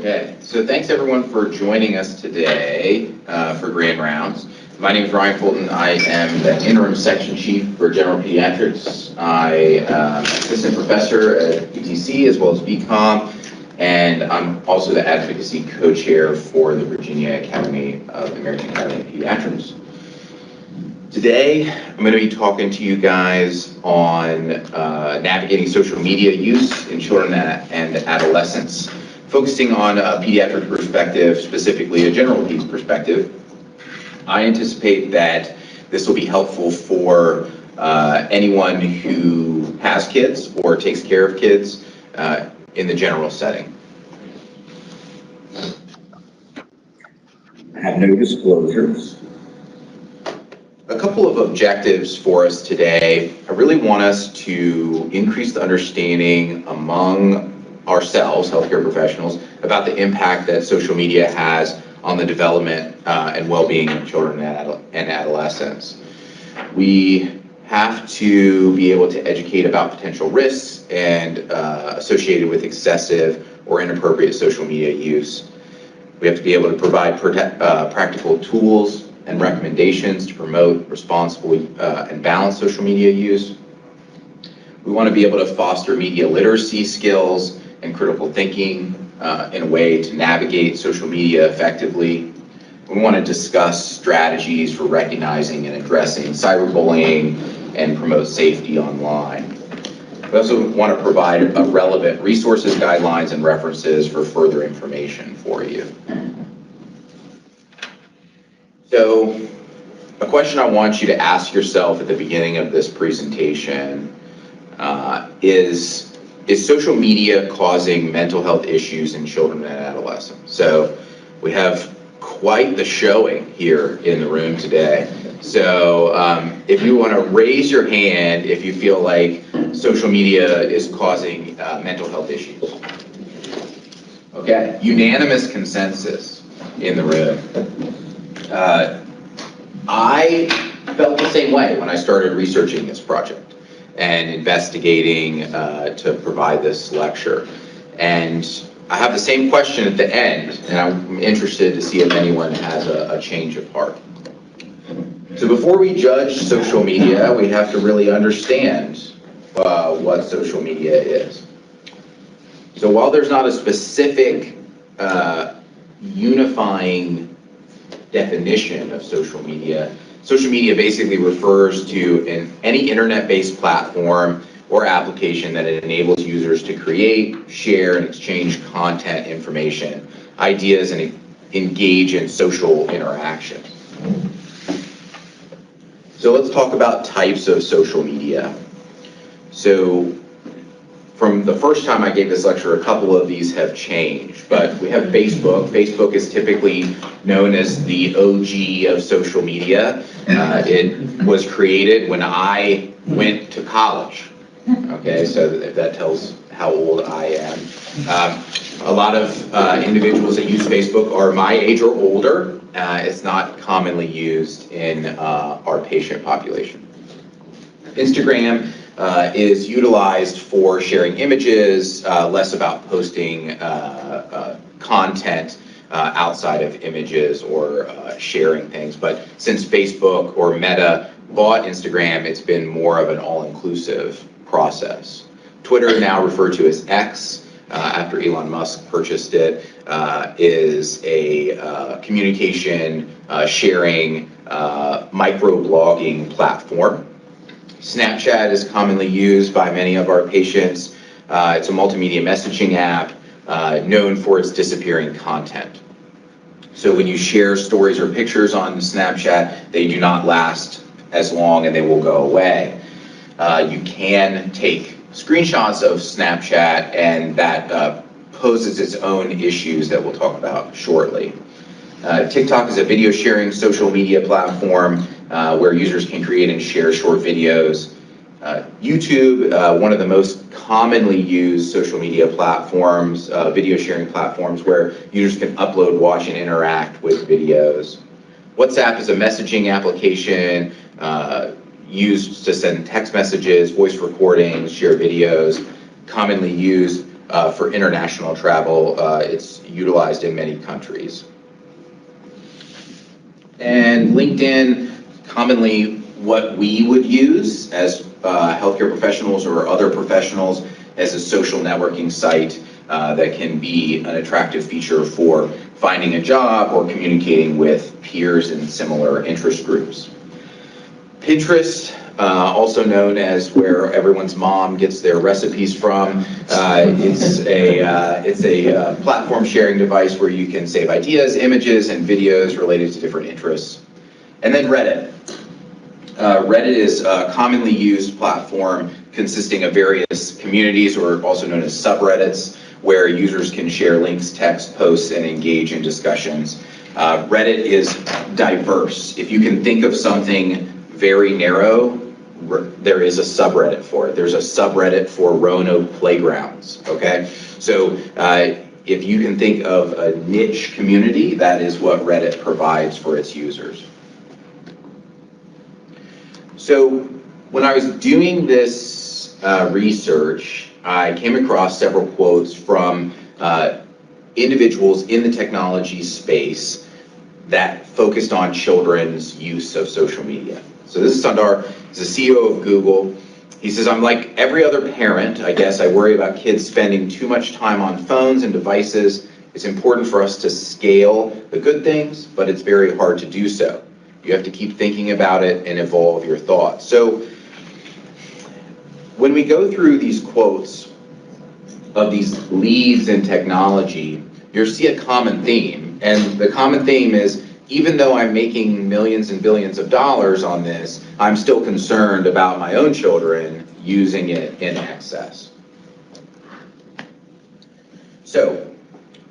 Okay, so thanks everyone for joining us today for Grand Rounds. My name is Ryan Fulton. I am the Interim Section Chief for General Pediatrics. I am Assistant Professor at UTC as well as BCom, and I'm also the Advocacy Co-Chair for the Virginia Academy of the American Academy of Pediatrics. Today, I'm going to be talking to you guys on navigating social media use in children and adolescents, focusing on a pediatric perspective, specifically a general peds perspective. I anticipate that this will be helpful for anyone who has kids or takes care of kids in the general setting. I have no disclosures. A couple of objectives for us today. I really want us to increase the understanding among ourselves, healthcare professionals, about the impact that social media has on the development and well-being of children and adolescents. We have to be able to educate about potential risks and associated with excessive or inappropriate social media use. We have to be able to provide practical tools and recommendations to promote responsible and balanced social media use. We want to be able to foster media literacy skills and critical thinking in a way to navigate social media effectively. We want to discuss strategies for recognizing and addressing cyberbullying and promote safety online. We also want to provide relevant resources, guidelines, and references for further information for you. So, a question I want you to ask yourself at the beginning of this presentation is social media causing mental health issues in children and adolescents? So, we have quite the showing here in the room today. So, if you want to raise your hand if you feel like social media is causing mental health issues. Okay, unanimous consensus in the room. I felt the same way when I started researching this project and investigating to provide this lecture. And I have the same question at the end, and I'm interested to see if anyone has a change of heart. So before we judge social media, we have to really understand what social media is. So while there's not a specific unifying definition of social media basically refers to any internet-based platform or application that enables users to create, share, and exchange content, information, ideas, and engage in social interactions. So let's talk about types of social media. So from the first time I gave this lecture, a couple of these have changed, but we have Facebook. Facebook is typically known as the OG of social media. It was created when I went to college. Okay, so that tells how old I am. A lot of individuals that use Facebook are my age or older. It's not commonly used in our patient population. Instagram is utilized for sharing images, less about posting content outside of images or sharing things. But since Facebook or Meta bought Instagram, it's been more of an all-inclusive process. Twitter, now referred to as X, after Elon Musk purchased it, is a communication, sharing, microblogging platform. Snapchat is commonly used by many of our patients. It's a multimedia messaging app known for its disappearing content. So when you share stories or pictures on Snapchat, they do not last as long and they will go away. You can take screenshots of Snapchat, and that poses its own issues that we'll talk about shortly. TikTok is a video sharing social media platform where users can create and share short videos. YouTube, one of the most commonly used social media platforms, video sharing platforms where users can upload, watch, and interact with videos. WhatsApp is a messaging application used to send text messages, voice recordings, share videos, commonly used for international travel. It's utilized in many countries. And LinkedIn, commonly what we would use as healthcare professionals or other professionals as a social networking site that can be an attractive feature for finding a job or communicating with peers in similar interest groups. Pinterest, also known as where everyone's mom gets their recipes from. It's a platform sharing device where you can save ideas, images, and videos related to different interests. And then Reddit. Reddit is a commonly used platform consisting of various communities, or also known as subreddits, where users can share links, text, posts, and engage in discussions. Reddit is diverse. If you can think of something very narrow, there is a subreddit for it. There's a subreddit for Roanoke playgrounds, okay? So if you can think of a niche community, that is what Reddit provides for its users. So when I was doing this research, I came across several quotes from individuals in the technology space that focused on children's use of social media. So this is Sundar, he's the CEO of Google. He says, "I'm like every other parent, I guess. I worry about kids spending too much time on phones and devices. It's important for us to scale the good things, but it's very hard to do so. You have to keep thinking about it and evolve your thoughts." So when we go through these quotes of these leads in technology, you'll see a common theme. And the common theme is, even though I'm making millions and billions of dollars on this, I'm still concerned about my own children using it in excess. So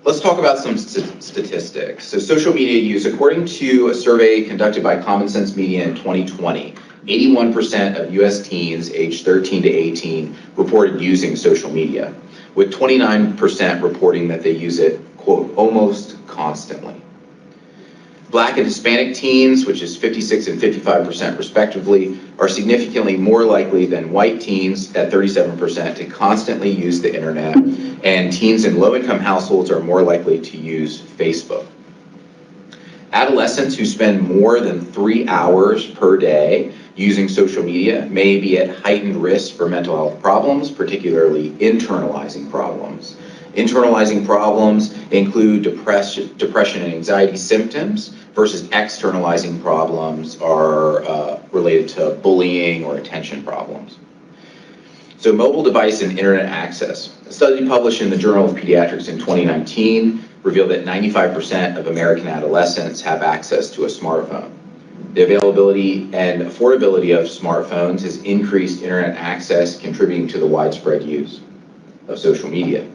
let's talk about some statistics. So social media use, according to a survey conducted by Common Sense Media in 2020, 81% of US teens aged 13 to 18 reported using social media, with 29% reporting that they use it, quote, almost constantly. Black and Hispanic teens, which is 56 and 55% respectively, are significantly more likely than white teens at 37% to constantly use the internet, and teens in low-income households are more likely to use Facebook. Adolescents who spend more than 3 hours per day using social media may be at heightened risk for mental health problems, particularly internalizing problems. Internalizing problems include depression and anxiety symptoms, versus externalizing problems are related to bullying or attention problems. So mobile device and internet access. A study published in the Journal of Pediatrics in 2019 revealed that 95% of American adolescents have access to a smartphone. The availability and affordability of smartphones has increased internet access, contributing to the widespread use of social media.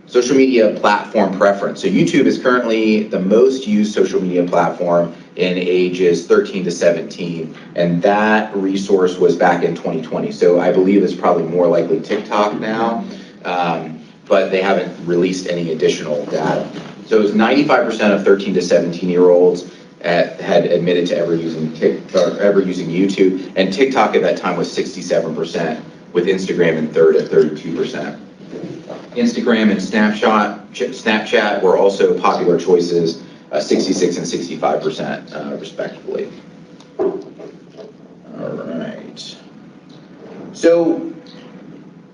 Social media platform preference. So YouTube is currently the most used social media platform in ages 13 to 17, and that resource was back in 2020. So I believe it's probably more likely TikTok now, but they haven't released any additional data. So it's 95% of 13 to 17-year-olds had admitted to ever using TikTok, ever using YouTube, and TikTok at that time was 67%, with Instagram in third at 32%. All and Snapchat were also popular choices, 66 and 65% respectively. All right. So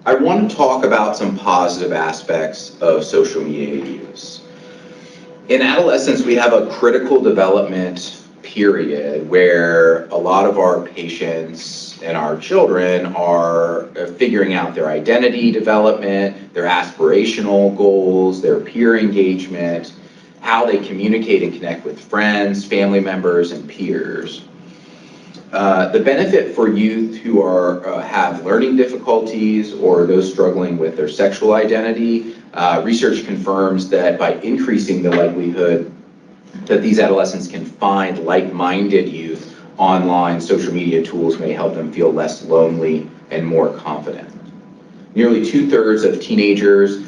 I want to talk about some positive aspects of social media use. In adolescence, we have a critical development period where a lot of our patients and our children are figuring out their identity development, their aspirational goals, their peer engagement, how they communicate and connect with friends, family members, and peers. The benefit for youth who have learning difficulties or those struggling with their sexual identity, research confirms that by increasing the likelihood that these adolescents can find like-minded youth online, social media tools may help them feel less lonely and more confident. Nearly 2/3 of teenagers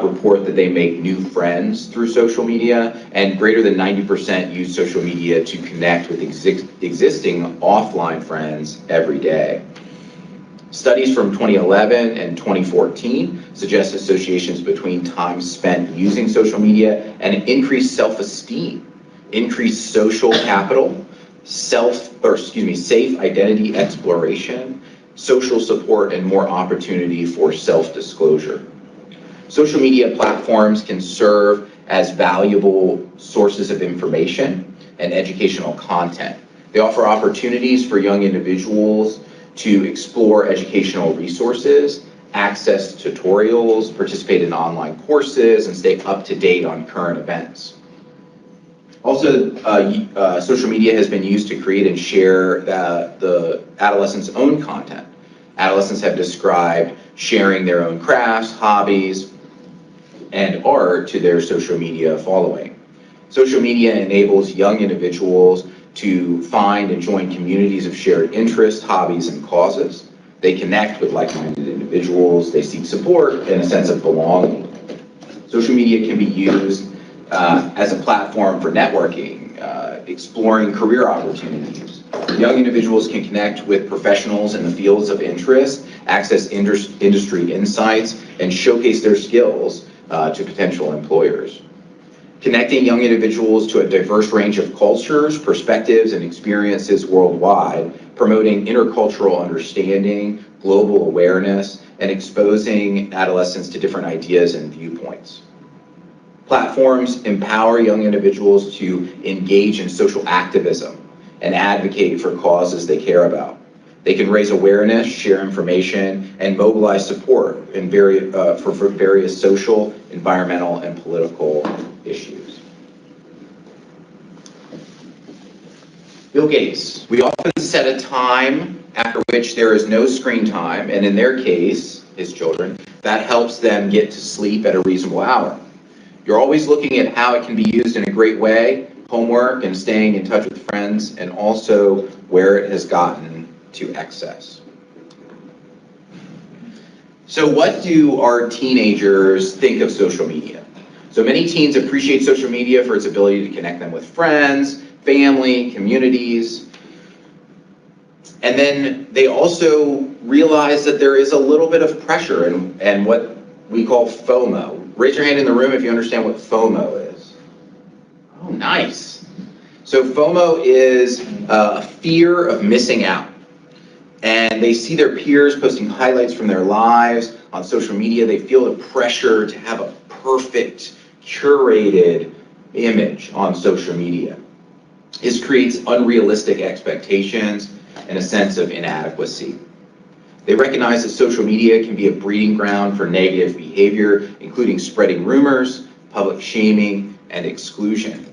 report that they make new friends through social media, and greater than 90% use social media to connect with existing offline friends every day. Studies from 2011 and 2014 suggest associations between time spent using social media and increased self-esteem, increased social capital, safe identity exploration, social support, and more opportunity for self-disclosure. Social media platforms can serve as valuable sources of information and educational content. They offer opportunities for young individuals to explore educational resources, access tutorials, participate in online courses, and stay up to date on current events. Also, social media has been used to create and share the adolescents' own content. Adolescents have described sharing their own crafts, hobbies, and art to their social media following. Social media enables young individuals to find and join communities of shared interests, hobbies, and causes. They connect with like-minded individuals. They seek support and a sense of belonging. Social media can be used as a platform for networking, exploring career opportunities. Young individuals can connect with professionals in the fields of interest, access industry insights, and showcase their skills to potential employers. Connecting young individuals to a diverse range of cultures, perspectives, and experiences worldwide, promoting intercultural understanding, global awareness, and exposing adolescents to different ideas and viewpoints. Platforms empower young individuals to engage in social activism and advocate for causes they care about. They can raise awareness, share information, and mobilize support for various social, environmental, and political issues. Bill Gates. We often set a time after which there is no screen time, and in their case, his children, that helps them get to sleep at a reasonable hour. You're always looking at how it can be used in a great way, homework and staying in touch with friends, and also where it has gotten to excess. So what do our teenagers think of social media? So many teens appreciate social media for its ability to connect them with friends, family, communities. And then they also realize that there is a little bit of pressure and what we call FOMO. Raise your hand in the room if you understand what FOMO is. Oh, nice. So FOMO is a fear of missing out. And they see their peers posting highlights from their lives on social media. They feel the pressure to have a perfect, curated image on social media. This creates unrealistic expectations and a sense of inadequacy. They recognize that social media can be a breeding ground for negative behavior, including spreading rumors, public shaming, and exclusion.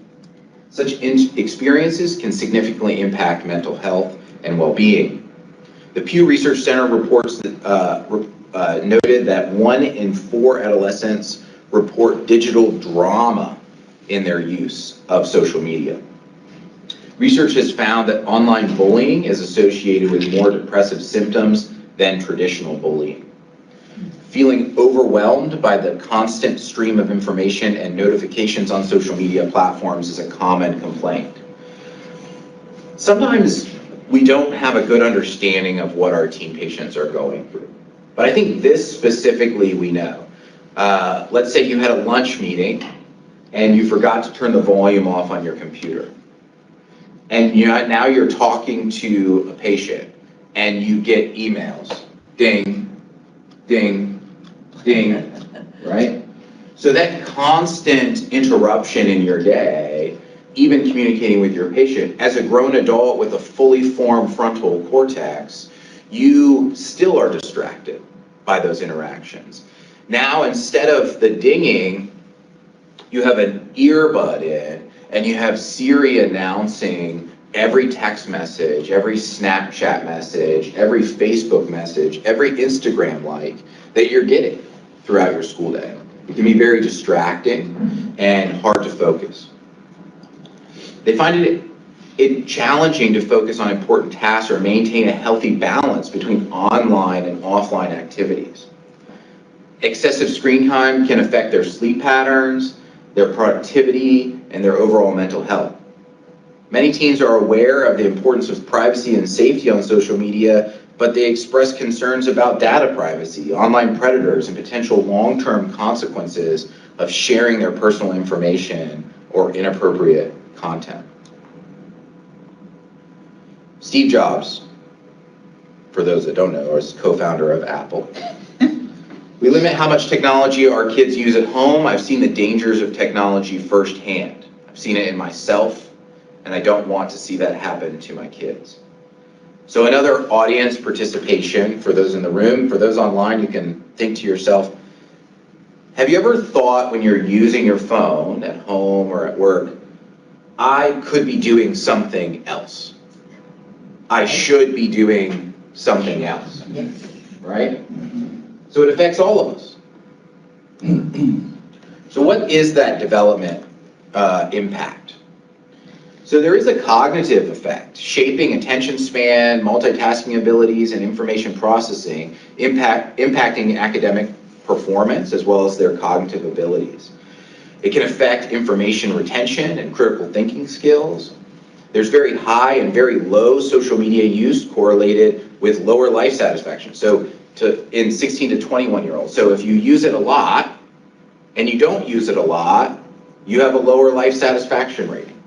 Such experiences can significantly impact mental health and well-being. The Pew Research Center reports that, noted that 1 in 4 adolescents report digital drama in their use of social media. Research has found that online bullying is associated with more depressive symptoms than traditional bullying. Feeling overwhelmed by the constant stream of information and notifications on social media platforms is a common complaint. Sometimes we don't have a good understanding of what our teen patients are going through. But I think this specifically we know. Let's say you had a lunch meeting and you forgot to turn the volume off on your computer. And now you're talking to a patient and you get emails, ding, ding, ding, right? So that constant interruption in your day, even communicating with your patient, as a grown adult with a fully formed frontal cortex, you still are distracted by those interactions. Now, instead of the dinging, you have an earbud in and you have Siri announcing every text message, every Snapchat message, every Facebook message, every Instagram like that you're getting throughout your school day. It can be very distracting and hard to focus. They find it challenging to focus on important tasks or maintain a healthy balance between online and offline activities. Excessive screen time can affect their sleep patterns, their productivity, and their overall mental health. Many teens are aware of the importance of privacy and safety on social media, but they express concerns about data privacy, online predators, and potential long-term consequences of sharing their personal information or inappropriate content. Steve Jobs, for those that don't know, is co-founder of Apple. We limit how much technology our kids use at home. I've seen the dangers of technology firsthand. I've seen it in myself, and I don't want to see that happen to my kids. So another audience participation for those in the room, for those online, you can think to yourself, have you ever thought when you're using your phone at home or at work, I could be doing something else? I should be doing something else, right? So it affects all of us. So what is that development impact? So there is a cognitive effect, shaping attention span, multitasking abilities, and information processing, impacting academic performance as well as their cognitive abilities. It can affect information retention and critical thinking skills. There's very high and very low social media use correlated with lower life satisfaction. So in 16 to 21-year-olds. So if you use it a lot and you don't use it a lot, you have a lower life satisfaction rating.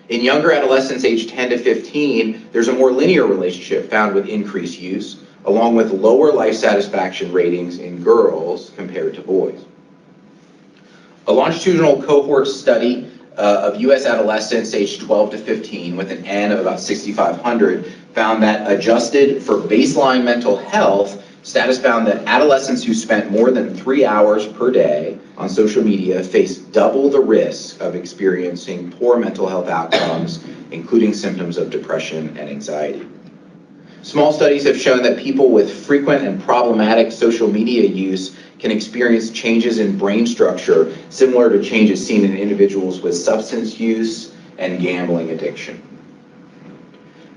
In younger adolescents aged 10 to 15, there's a more linear relationship found with increased use, along with lower life satisfaction ratings in girls compared to boys. A longitudinal cohort study of US adolescents aged 12 to 15 with an N of about 6,500 found that adjusted for baseline mental health, status found that adolescents who spent more than 3 hours per day on social media faced double the risk of experiencing poor mental health outcomes, including symptoms of depression and anxiety. Small studies have shown that people with frequent and problematic social media use can experience changes in brain structure similar to changes seen in individuals with substance use and gambling addiction.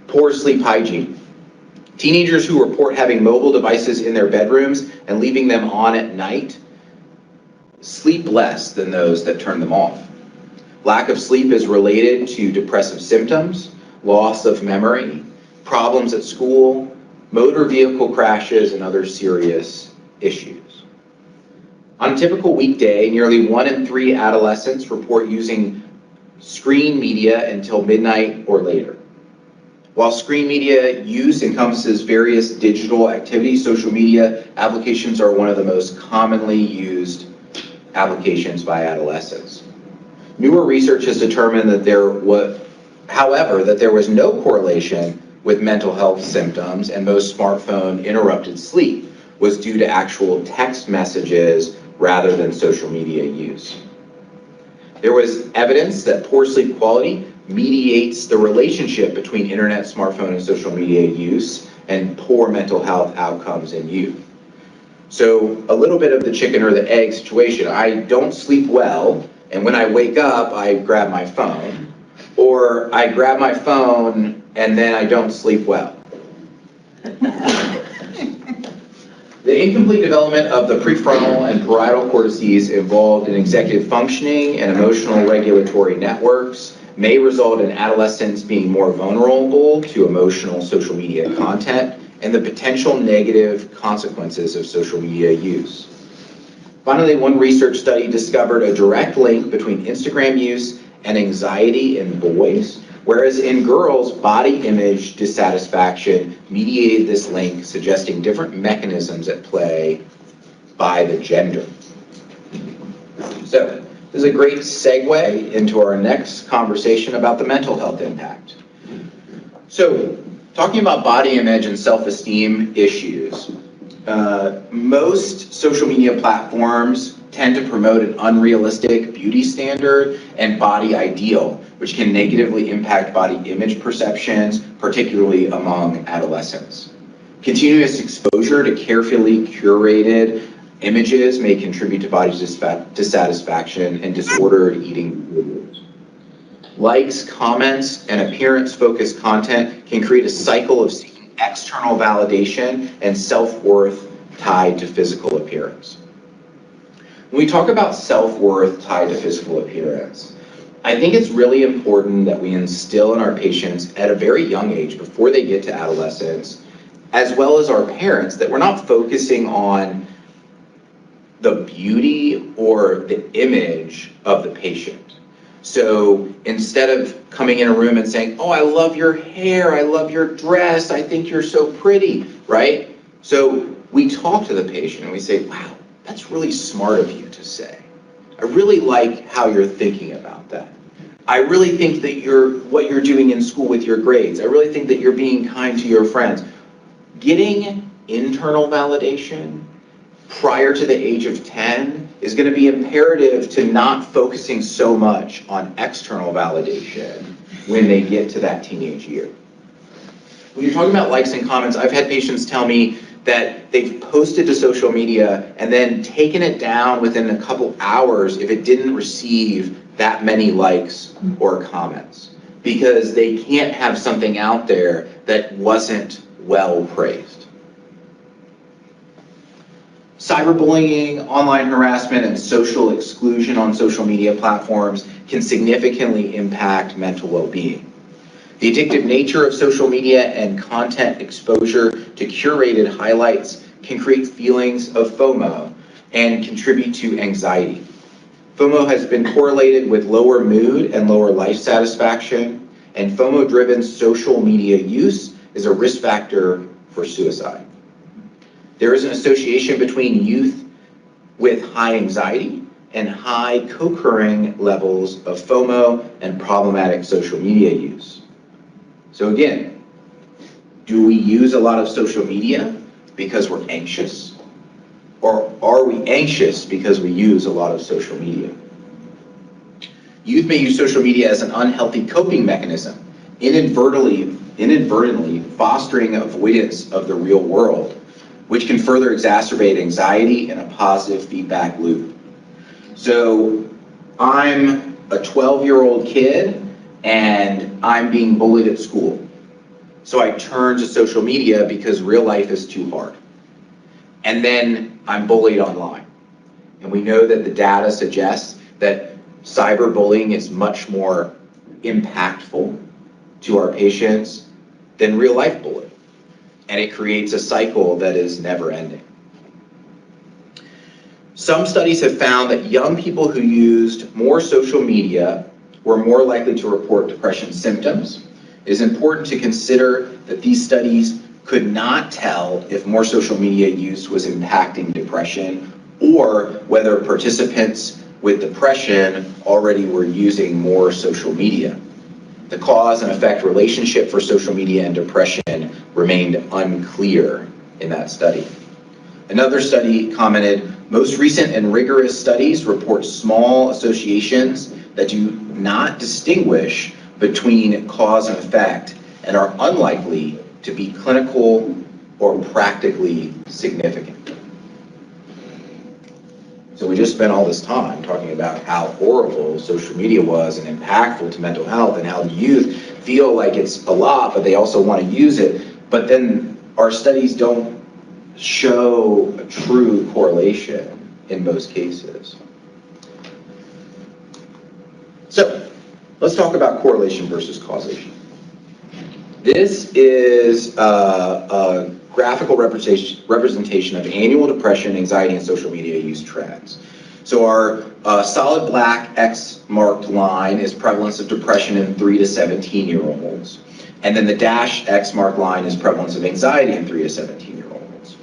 Poor sleep hygiene. Teenagers who report having mobile devices in their bedrooms and leaving them on at night sleep less than those that turn them off. Lack of sleep is related to depressive symptoms, loss of memory, problems at school, motor vehicle crashes, and other serious issues. On a typical weekday, nearly 1 in 3 adolescents report using screen media until midnight or later. While screen media use encompasses various digital activities, social media applications are one of the most commonly used applications by adolescents. Newer research has determined that there was no correlation with mental health symptoms, and most smartphone interrupted sleep was due to actual text messages rather than social media use. There was evidence that poor sleep quality mediates the relationship between internet, smartphone, and social media use and poor mental health outcomes in youth. So a little bit of the chicken or the egg situation. I don't sleep well, and when I wake up, I grab my phone, or I grab my phone and then I don't sleep well. The incomplete development of the prefrontal and parietal cortices involved in executive functioning and emotional regulatory networks may result in adolescents being more vulnerable to emotional social media content and the potential negative consequences of social media use. Finally, one research study discovered a direct link between Instagram use and anxiety in boys, whereas in girls, body image dissatisfaction mediated this link, suggesting different mechanisms at play by the gender. So, this is a great segue into our next conversation about the mental health impact. So, talking about body image and self-esteem issues, most social media platforms tend to promote an unrealistic beauty standard and body ideal, which can negatively impact body image perceptions, particularly among adolescents. Continuous exposure to carefully curated images may contribute to body dissatisfaction and disordered eating behaviors. Likes, comments, and appearance-focused content can create a cycle of seeking external validation and self-worth tied to physical appearance. When we talk about self-worth tied to physical appearance, I think it's really important that we instill in our patients at a very young age, before they get to adolescence, as well as our parents, that we're not focusing on the beauty or the image of the patient. So instead of coming in a room and saying, oh, I love your hair, I love your dress, I think you're so pretty, right? So we talk to the patient and we say, wow, that's really smart of you to say. I really like how you're thinking about that. I really think that what you're doing in school with your grades, I really think that you're being kind to your friends. Getting internal validation prior to the age of 10 is going to be imperative to not focusing so much on external validation when they get to that teenage year. When you're talking about likes and comments, I've had patients tell me that they've posted to social media and then taken it down within a couple hours if it didn't receive that many likes or comments, because they can't have something out there that wasn't well praised. Cyberbullying, online harassment, and social exclusion on social media platforms can significantly impact mental well-being. The addictive nature of social media and content exposure to curated highlights can create feelings of FOMO and contribute to anxiety. FOMO has been correlated with lower mood and lower life satisfaction, and FOMO-driven social media use is a risk factor for suicide. There is an association between youth with high anxiety and high co-occurring levels of FOMO and problematic social media use. So again, do we use a lot of social media because we're anxious? Or are we anxious because we use a lot of social media? Youth may use social media as an unhealthy coping mechanism, inadvertently fostering avoidance of the real world, which can further exacerbate anxiety in a positive feedback loop. So I'm a 12-year-old kid and I'm being bullied at school. So I turn to social media because real life is too hard. And then I'm bullied online. And we know that the data suggests that cyberbullying is much more impactful to our patients than real life bullying. And it creates a cycle that is never ending. Some studies have found that young people who used more social media were more likely to report depression symptoms. It is important to consider that these studies could not tell if more social media use was impacting depression or whether participants with depression already were using more social media. The cause and effect relationship for social media and depression remained unclear in that study. Another study commented, most recent and rigorous studies report small associations that do not distinguish between cause and effect and are unlikely to be clinical or practically significant. So we just spent all this time talking about how horrible social media was and impactful to mental health and how youth feel like it's a lot, but they also want to use it. But then our studies don't show a true correlation in most cases. So let's talk about correlation versus causation. This is a graphical representation of annual depression, anxiety, and social media use trends. So our solid black X marked line is prevalence of depression in 3 to 17-year-olds. And then the dashed X marked line is prevalence of anxiety in 3 to 17-year-olds.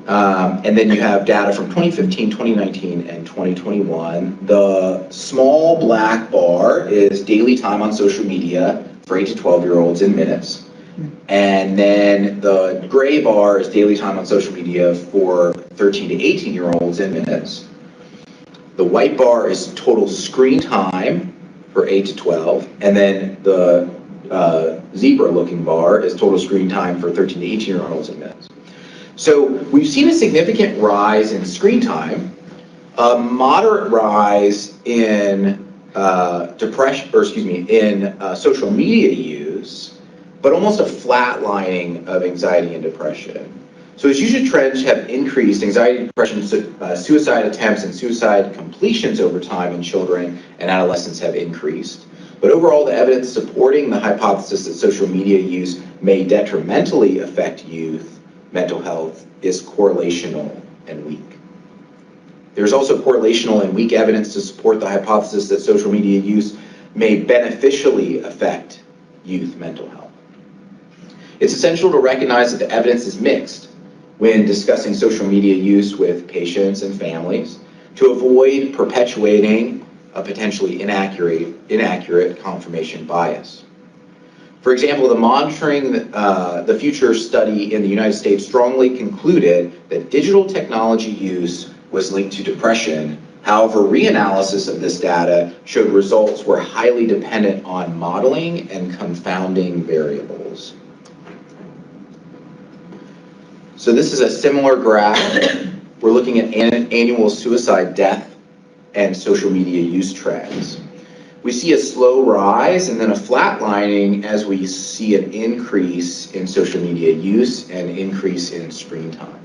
And then you have data from 2015, 2019, and 2021. The small black bar is daily time on social media for 8 to 12-year-olds in minutes. And then the gray bar is daily time on social media for 13 to 18-year-olds in minutes. The white bar is total screen time for 8 to 12. And then the zebra-looking bar is total screen time for 13 to 18-year-olds in minutes. So we've seen a significant rise in screen time, a moderate rise in social media use, but almost a flatlining of anxiety and depression. So as usage trends have increased, anxiety, depression, suicide attempts, and suicide completions over time in children and adolescents have increased. But overall, the evidence supporting the hypothesis that social media use may detrimentally affect youth mental health is correlational and weak. There's also correlational and weak evidence to support the hypothesis that social media use may beneficially affect youth mental health. It's essential to recognize that the evidence is mixed when discussing social media use with patients and families to avoid perpetuating a potentially inaccurate confirmation bias. For example, the Monitoring the Future study in the United States strongly concluded that digital technology use was linked to depression. However, reanalysis of this data showed results were highly dependent on modeling and confounding variables. So this is a similar graph. We're looking at annual suicide death and social media use trends. We see a slow rise and then a flatlining as we see an increase in social media use and increase in screen time.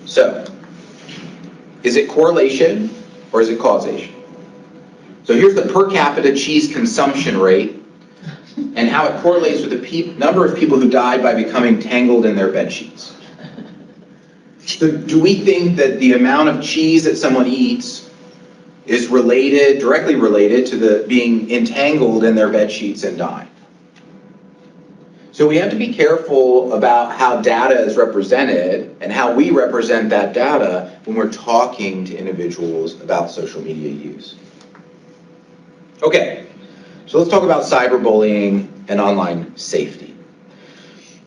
So, is it correlation or is it causation? So here's the per capita cheese consumption rate and how it correlates with the number of people who died by becoming tangled in their bed sheets. So do we think that the amount of cheese that someone eats is directly related to being entangled in their bed sheets and dying? So we have to be careful about how data is represented and how we represent that data when we're talking to individuals about social media use. Okay, so let's talk about cyberbullying and online safety.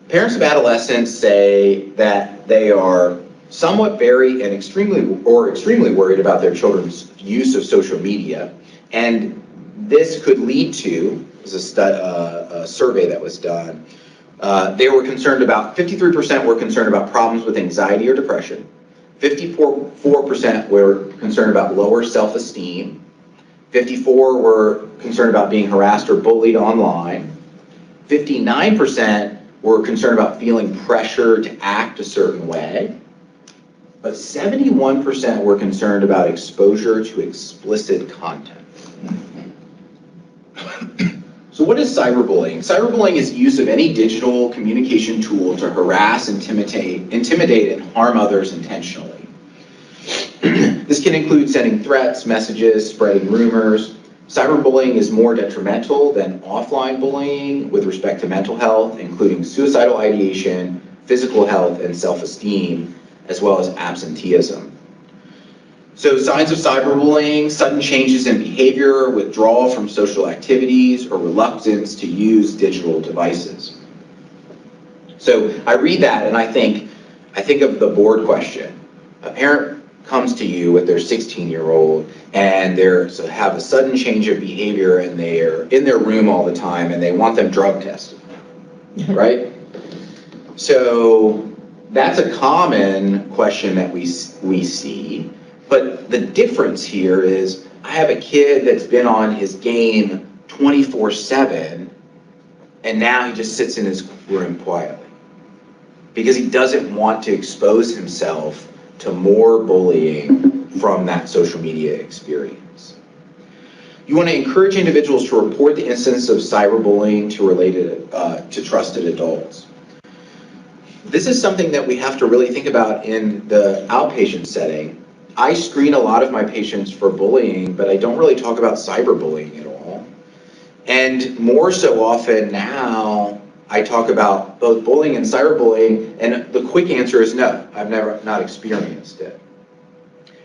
Parents of adolescents say that they are somewhat very and extremely worried about their children's use of social media, and this could lead to, was a survey that was done, they were concerned about, 53% were concerned about problems with anxiety or depression, 54% were concerned about lower self-esteem, 54% were concerned about being harassed or bullied online, 59% were concerned about feeling pressure to act a certain way, but 71% were concerned about exposure to explicit content. So what is cyberbullying? Cyberbullying is use of any digital communication tool to harass, intimidate, and harm others intentionally. This can include sending threats, messages, spreading rumors. Cyberbullying is more detrimental than offline bullying with respect to mental health, including suicidal ideation, physical health, and self-esteem, as well as absenteeism. So signs of cyberbullying: sudden changes in behavior, withdrawal from social activities, or reluctance to use digital devices. So I read that and I think of the board question. A parent comes to you with their 16-year-old and they have a sudden change of behavior and they're in their room all the time and they want them drug tested, right? So that's a common question that we see. But the difference here is I have a kid that's been on his game 24/7 and now he just sits in his room quietly because he doesn't want to expose himself to more bullying from that social media experience. You want to encourage individuals to report the incidents of cyberbullying to trusted adults. This is something that we have to really think about in the outpatient setting. I screen a lot of my patients for bullying, but I don't really talk about cyberbullying at all. And more so often now, I talk about both bullying and cyberbullying, and the quick answer is no, I've not experienced it.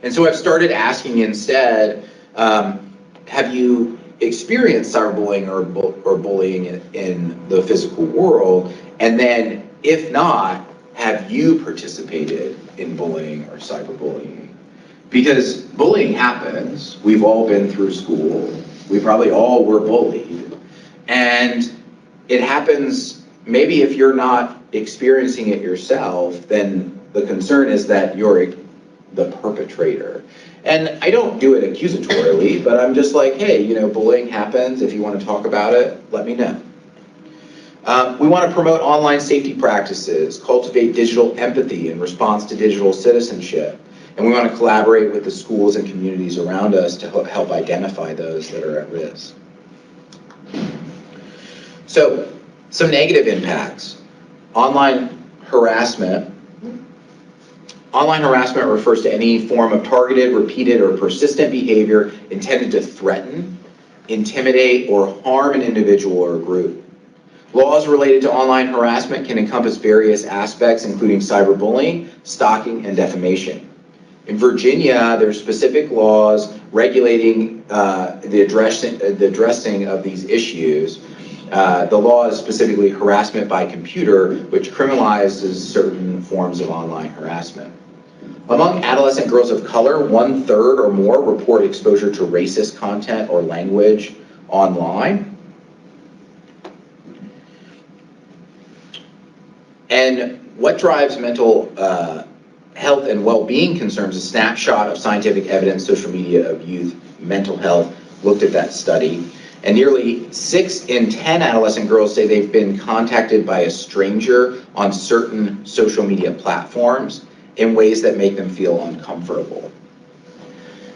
And so I've started asking instead, have you experienced cyberbullying or bullying in the physical world? And then, if not, have you participated in bullying or cyberbullying? Because bullying happens. We've all been through school. We probably all were bullied. And it happens, maybe if you're not experiencing it yourself, then the concern is that you're the perpetrator. And I don't do it accusatorily, but I'm just like, hey, bullying happens. If you want to talk about it, let me know. We want to promote online safety practices, cultivate digital empathy in response to digital citizenship, And we want to collaborate with the schools and communities around us to help identify those that are at risk. So, some negative impacts. Online harassment. Online harassment refers to any form of targeted, repeated, or persistent behavior intended to threaten, intimidate, or harm an individual or group. Laws related to online harassment can encompass various aspects, including cyberbullying, stalking, and defamation. In Virginia, there are specific laws regulating the addressing of these issues. The law is specifically harassment by computer, which criminalizes certain forms of online harassment. Among adolescent girls of color, 1/3 or more report exposure to racist content or language online. And what drives mental health and well-being concerns? A snapshot of scientific evidence, social media of youth mental health, looked at that study. And nearly 6 in 10 adolescent girls say they've been contacted by a stranger on certain social media platforms in ways that make them feel uncomfortable.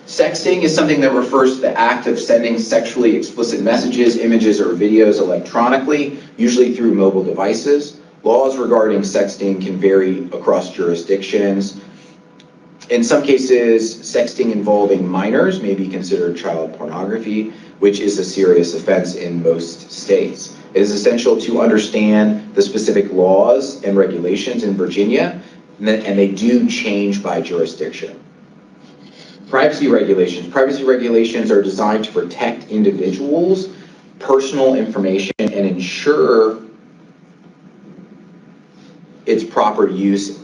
Sexting is something that refers to the act of sending sexually explicit messages, images, or videos electronically, usually through mobile devices. Laws regarding sexting can vary across jurisdictions. In some cases, sexting involving minors may be considered child pornography, which is a serious offense in most states. It is essential to understand the specific laws and regulations in Virginia, and they do change by jurisdiction. Privacy regulations. Privacy regulations are designed to protect individuals' personal information and ensure its proper use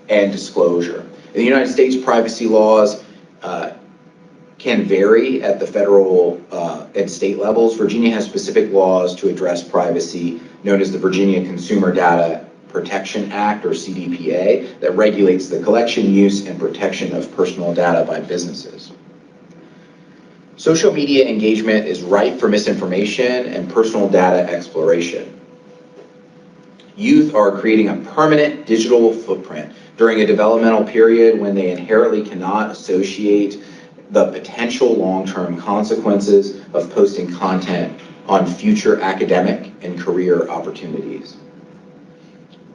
and disclosure. In the United States, privacy laws can vary at the federal and state levels. Virginia has specific laws to address privacy, known as the Virginia Consumer Data Protection Act, or CDPA, that regulates the collection, use, and protection of personal data by businesses. Social media engagement is ripe for misinformation and personal data exploration. Youth are creating a permanent digital footprint during a developmental period when they inherently cannot associate the potential long-term consequences of posting content on future academic and career opportunities.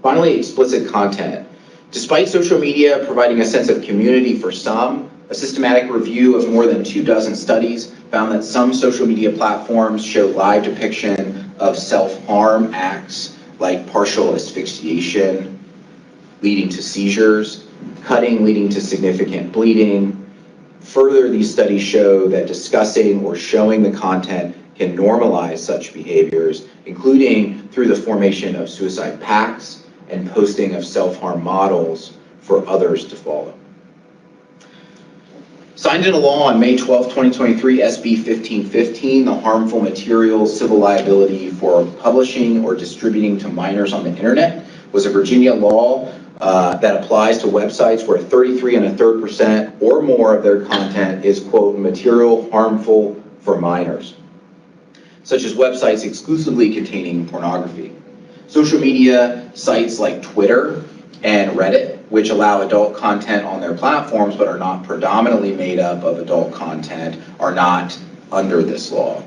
Finally, explicit content. Despite social media providing a sense of community for some, a systematic review of more than 24 studies found that some social media platforms show live depiction of self-harm acts like partial asphyxiation leading to seizures, cutting leading to significant bleeding. Further, these studies show that discussing or showing the content can normalize such behaviors, including through the formation of suicide pacts and posting of self-harm models for others to follow. Signed into law on May 12, 2023, SB 1515, the Harmful Materials Civil Liability for Publishing or Distributing to Minors on the Internet, was a Virginia law that applies to websites where 33.33% or more of their content is, quote, material harmful for minors, such as websites exclusively containing pornography. Social media sites like Twitter and Reddit, which allow adult content on their platforms but are not predominantly made up of adult content, are not under this law.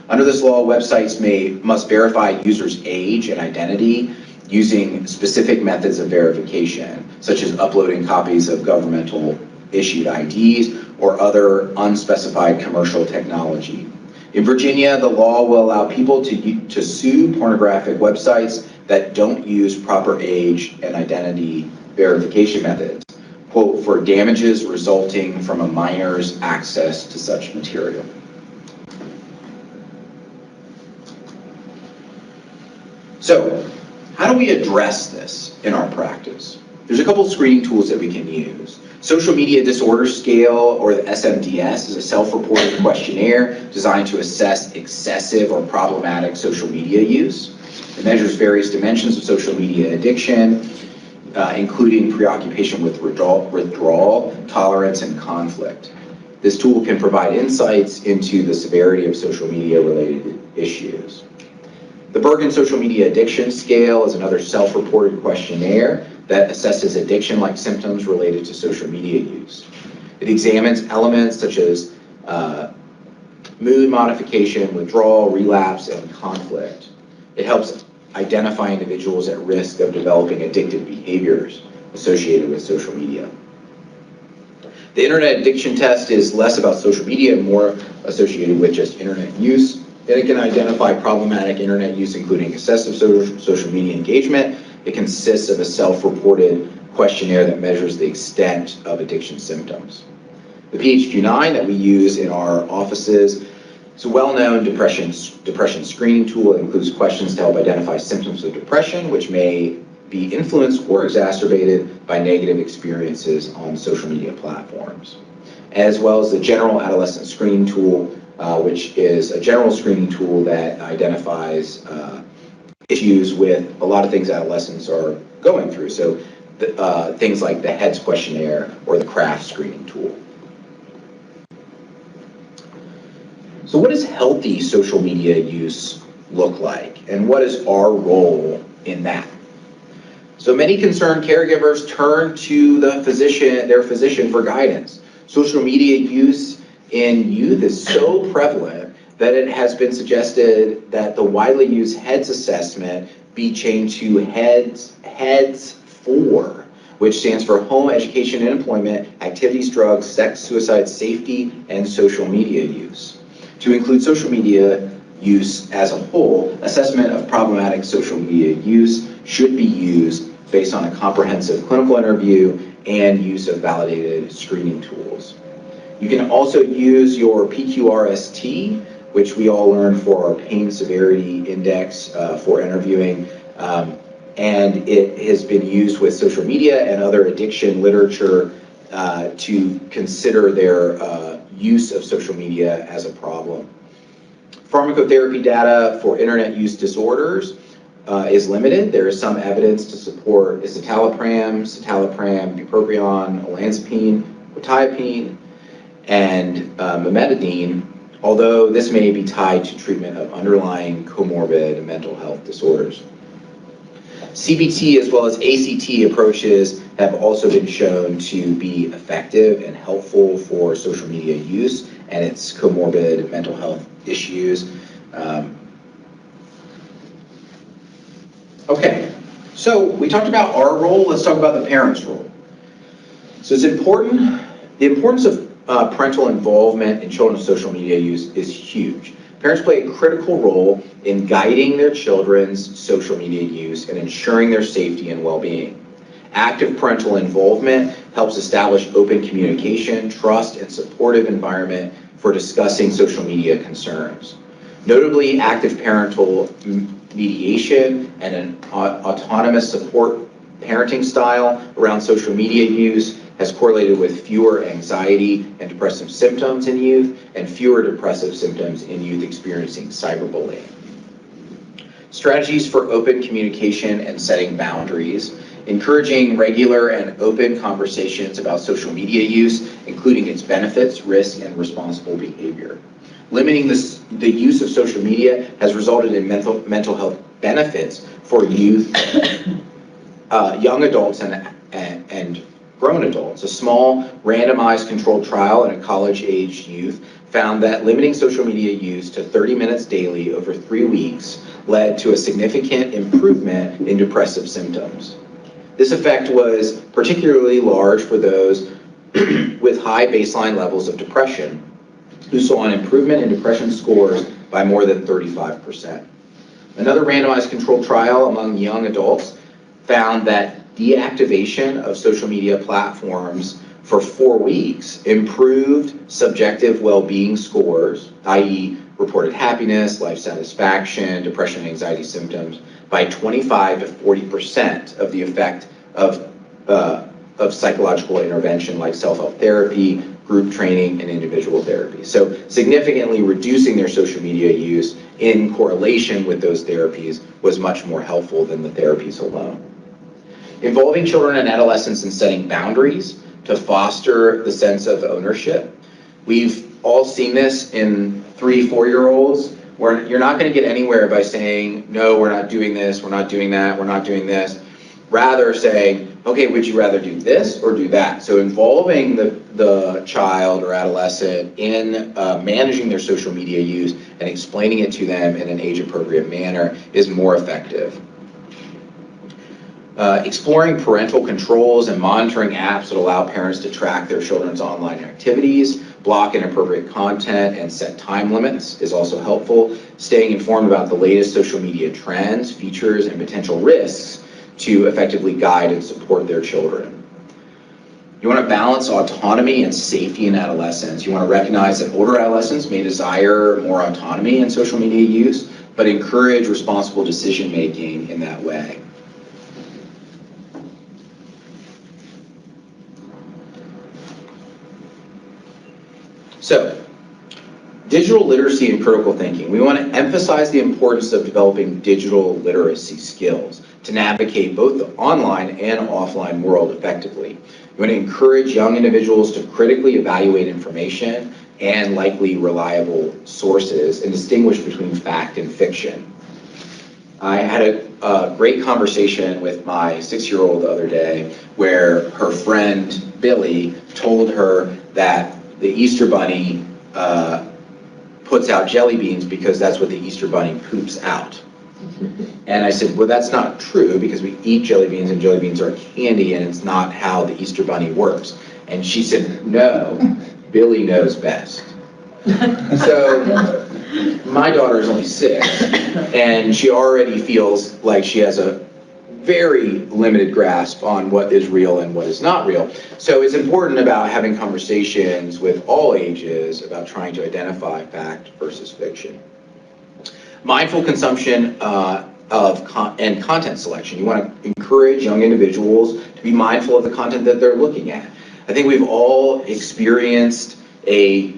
Under this law, websites must verify users' age and identity using specific methods of verification, such as uploading copies of governmental issued IDs or other unspecified commercial technology. In Virginia, the law will allow people to sue pornographic websites that don't use proper age and identity verification methods, quote, for damages resulting from a minor's access to such material. So, how do we address this in our practice? There's a couple screening tools that we can use. Social Media Disorder Scale, or the SMDS, is a self-reported questionnaire designed to assess excessive or problematic social media use. It measures various dimensions of social media addiction, including preoccupation with withdrawal, tolerance, and conflict. This tool can provide insights into the severity of social media-related issues. The Bergen Social Media Addiction Scale is another self-reported questionnaire that assesses addiction-like symptoms related to social media use. It examines elements such as mood modification, withdrawal, relapse, and conflict. It helps identify individuals at risk of developing addictive behaviors associated with social media. The Internet Addiction Test is less about social media and more associated with just internet use. And it can identify problematic internet use, including excessive social media engagement. It consists of a self-reported questionnaire that measures the extent of addiction symptoms. The PHQ-9 that we use in our offices is a well-known depression screening tool. It includes questions to help identify symptoms of depression, which may be influenced or exacerbated by negative experiences on social media platforms, as well as the general adolescent screening tool, which is a general screening tool that identifies issues with a lot of things adolescents are going through. So things like the HEADS questionnaire or the CRAFT screening tool. So what does healthy social media use look like? And what is our role in that? So many concerned caregivers turn to their physician for guidance. Social media use in youth is so prevalent that it has been suggested that the widely used HEADS assessment be changed to HEADS 4, which stands for Home, Education, and Employment, Activities, Drugs, Sex, Suicide, Safety, and Social Media Use. To include social media use as a whole, assessment of problematic social media use should be used based on a comprehensive clinical interview and use of validated screening tools. You can also use your PQRST, which we all learned for our pain severity index for interviewing, and it has been used with social media and other addiction literature to consider their use of social media as a problem. Pharmacotherapy data for internet use disorders is limited. There is some evidence to support escitalopram, bupropion, olanzapine, quetiapine, and memetidine, although this may be tied to treatment of underlying comorbid mental health disorders. CBT as well as ACT approaches have also been shown to be effective and helpful for social media use and its comorbid mental health issues. Okay, so we talked about our role, let's talk about the parents' role. So it's important, the importance of parental involvement in children's social media use is huge. Parents play a critical role in guiding their children's social media use and ensuring their safety and well-being. Active parental involvement helps establish open communication, trust, and supportive environment for discussing social media concerns. Notably, active parental mediation and an autonomous support parenting style around social media use has correlated with fewer anxiety and depressive symptoms in youth and fewer depressive symptoms in youth experiencing cyberbullying. Strategies for open communication and setting boundaries, encouraging regular and open conversations about social media use, including its benefits, risks, and responsible behavior. Limiting the use of social media has resulted in mental health benefits for youth, young adults, and grown adults. A small randomized controlled trial in a college-aged youth found that limiting social media use to 30 minutes daily over 3 weeks led to a significant improvement in depressive symptoms. This effect was particularly large for those with high baseline levels of depression, who saw an improvement in depression scores by more than 35%. Another randomized controlled trial among young adults found that deactivation of social media platforms for 4 weeks improved subjective well-being scores, i.e. reported happiness, life satisfaction, depression and anxiety symptoms, by 25 to 40% of the effect of psychological intervention like self-help therapy, group training, and individual therapy. So significantly reducing their social media use in correlation with those therapies was much more helpful than the therapies alone. Involving children and adolescents in setting boundaries to foster the sense of ownership. We've all seen this in 3-4-year-olds, where you're not going to get anywhere by saying, no, we're not doing this, we're not doing that, we're not doing this. Rather saying, okay, would you rather do this or do that? So involving the child or adolescent in managing their social media use and explaining it to them in an age-appropriate manner is more effective. Exploring parental controls and monitoring apps that allow parents to track their children's online activities, block inappropriate content, and set time limits is also helpful. Staying informed about the latest social media trends, features, and potential risks to effectively guide and support their children. You want to balance autonomy and safety in adolescence. You want to recognize that older adolescents may desire more autonomy in social media use, but encourage responsible decision-making in that way. So, digital literacy and critical thinking. We want to emphasize the importance of developing digital literacy skills to navigate both the online and offline world effectively. We want to encourage young individuals to critically evaluate information and likely reliable sources and distinguish between fact and fiction. I had a great conversation with my 6-year-old the other day where her friend Billy told her that the Easter Bunny puts out jelly beans because that's what the Easter Bunny poops out. And I said, well, that's not true because we eat jelly beans and jelly beans are candy and it's not how the Easter Bunny works. And she said, no, Billy knows best. So my daughter is only 6 and she already feels like she has a very limited grasp on what is real and what is not real. So it's important about having conversations with all ages about trying to identify fact versus fiction. Mindful consumption and content selection. You want to encourage young individuals to be mindful of the content that they're looking at. I think we've all experienced a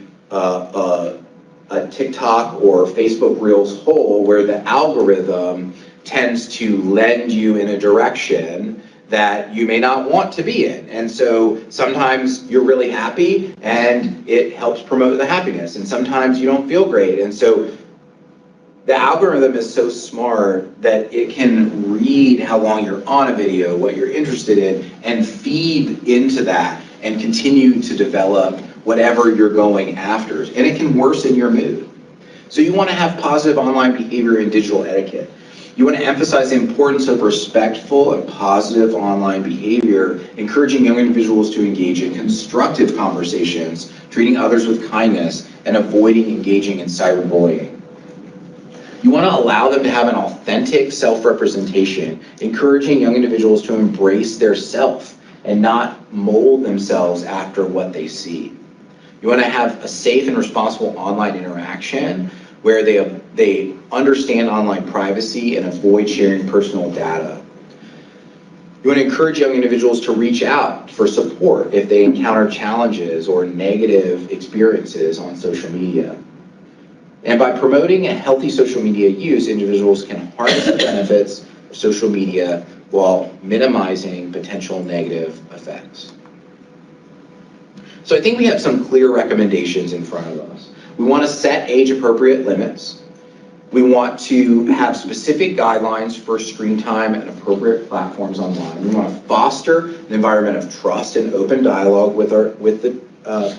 TikTok or Facebook Reels hole where the algorithm tends to lend you in a direction that you may not want to be in. And so sometimes you're really happy and it helps promote the happiness, and sometimes you don't feel great. And so the algorithm is so smart that it can read how long you're on a video, what you're interested in, and feed into that and continue to develop whatever you're going after. And it can worsen your mood. So you want to have positive online behavior and digital etiquette. You want to emphasize the importance of respectful and positive online behavior, encouraging young individuals to engage in constructive conversations, treating others with kindness, and avoiding engaging in cyberbullying. You want to allow them to have an authentic self-representation, encouraging young individuals to embrace their self and not mold themselves after what they see. You want to have a safe and responsible online interaction where they understand online privacy and avoid sharing personal data. You want to encourage young individuals to reach out for support if they encounter challenges or negative experiences on social media. And by promoting a healthy social media use, individuals can harness the benefits of social media while minimizing potential negative effects. So I think we have some clear recommendations in front of us. We want to set age-appropriate limits. We want to have specific guidelines for screen time and appropriate platforms online. We want to foster an environment of trust and open dialogue with the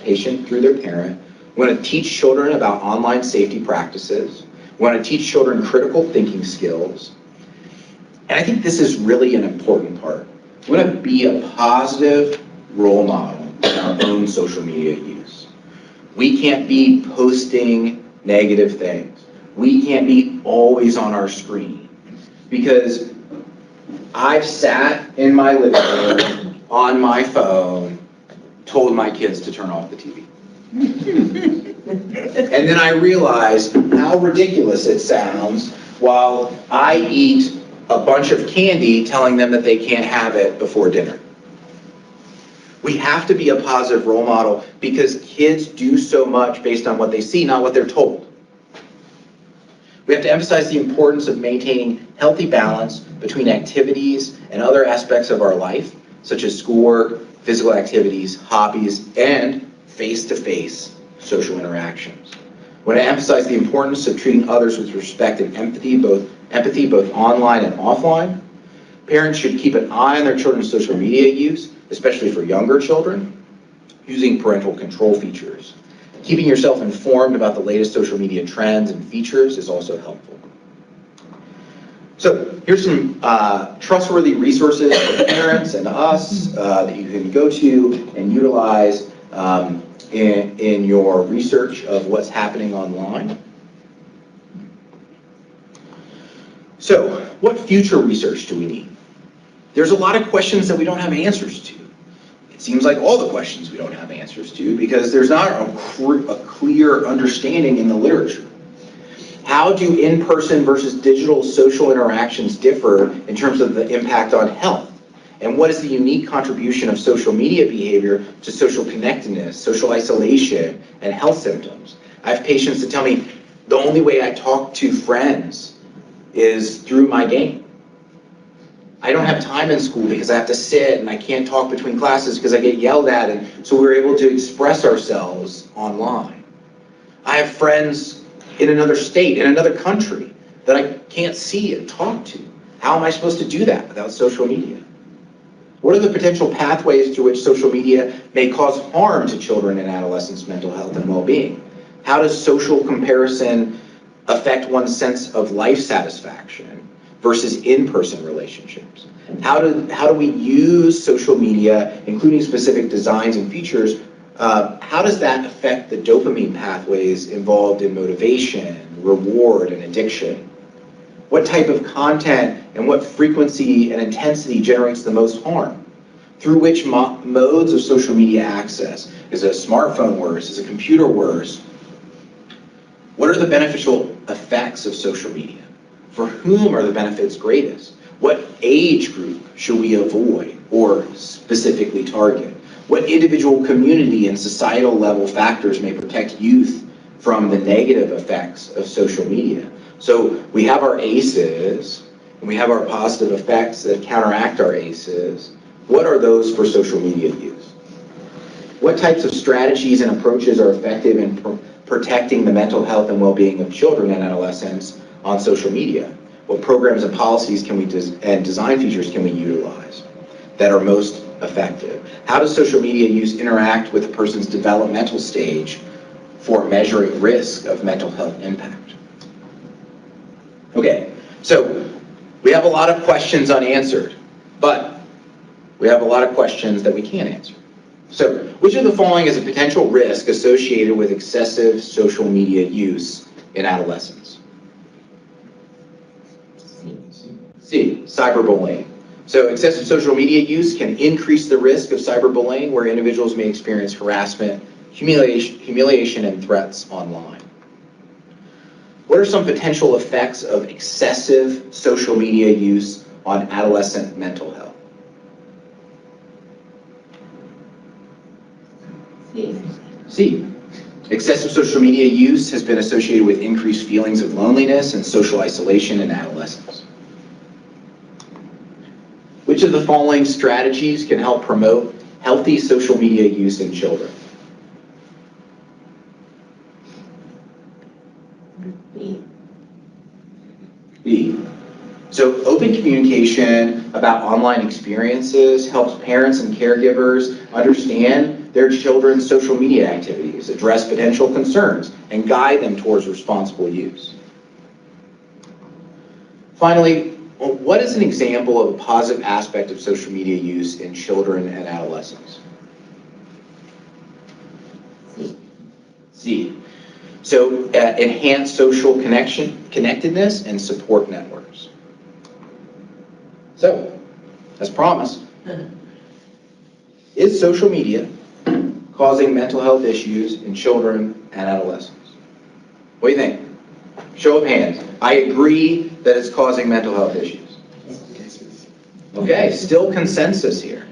patient through their parent. We want to teach children about online safety practices. We want to teach children critical thinking skills. And I think this is really an important part. We want to be a positive role model in our own social media use. We can't be posting negative things. We can't be always on our screen, because I've sat in my living room on my phone, told my kids to turn off the TV. And then I realized how ridiculous it sounds while I eat a bunch of candy telling them that they can't have it before dinner. We have to be a positive role model because kids do so much based on what they see, not what they're told. We have to emphasize the importance of maintaining healthy balance between activities and other aspects of our life, such as schoolwork, physical activities, hobbies, and face-to-face social interactions. We want to emphasize the importance of treating others with respect and empathy, both online and offline. Parents should keep an eye on their children's social media use, especially for younger children, using parental control features. Keeping yourself informed about the latest social media trends and features is also helpful. So here's some trustworthy resources for parents and us that you can go to and utilize in your research of what's happening online. So what future research do we need? There's a lot of questions that we don't have answers to. It seems like all the questions we don't have answers to because there's not a clear understanding in the literature. How do in-person versus digital social interactions differ in terms of the impact on health? And what is the unique contribution of social media behavior to social connectedness, social isolation, and health symptoms? I have patients that tell me the only way I talk to friends is through my game. I don't have time in school because I have to sit and I can't talk between classes because I get yelled at, and so we're able to express ourselves online. I have friends in another state, in another country, that I can't see and talk to. How am I supposed to do that without social media? What are the potential pathways through which social media may cause harm to children and adolescents' mental health and well-being? How does social comparison affect one's sense of life satisfaction versus in-person relationships? How do we use social media, including specific designs and features? How does that affect the dopamine pathways involved in motivation, reward, and addiction? What type of content and what frequency and intensity generates the most harm? Through which modes of social media access? Is a smartphone worse? Is a computer worse? What are the beneficial effects of social media? For whom are the benefits greatest? What age group should we avoid or specifically target? What individual community and societal level factors may protect youth from the negative effects of social media? So we have our ACEs, and we have our positive effects that counteract our ACEs. What are those for social media use? What types of strategies and approaches are effective in protecting the mental health and well-being of children and adolescents on social media? What programs and policies can we and design features can we utilize that are most effective? How does social media use interact with a person's developmental stage for measuring risk of mental health impact? Okay, so we have a lot of questions unanswered, but we have a lot of questions that we can answer. So, which of the following is a potential risk associated with excessive social media use in adolescents? C, cyberbullying. So excessive social media use can increase the risk of cyberbullying, where individuals may experience harassment, humiliation, and threats online. What are some potential effects of excessive social media use on adolescent mental health? C. Excessive social media use has been associated with increased feelings of loneliness and social isolation in adolescents. Which of the following strategies can help promote healthy social media use in children? B. So open communication about online experiences helps parents and caregivers understand their children's social media activities, address potential concerns, and guide them towards responsible use. Finally, what is an example of a positive aspect of social media use in children and adolescents? C. So enhance social connectedness, and support networks. So, as promised, is social media causing mental health issues in children and adolescents? What do you think? Show of hands. I agree that it's causing mental health issues. Okay, still consensus here.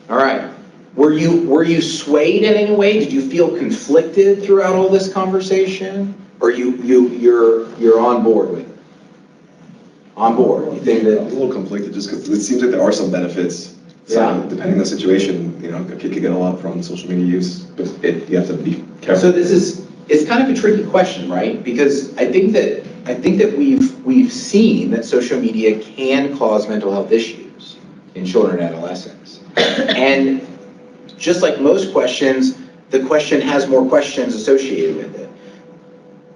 All right. Were you swayed in any way? Did you feel conflicted throughout all this conversation? Or you're on board with it? On board. You think that I'm a little conflicted just because it seems like there are some benefits. So Yeah. depending on the situation, you know, a kid could get a lot from social media use, but you have to be careful. So it's kind of a tricky question, right? Because I think that we've seen that social media can cause mental health issues. in children and adolescents. And just like most questions, the question has more questions associated with it.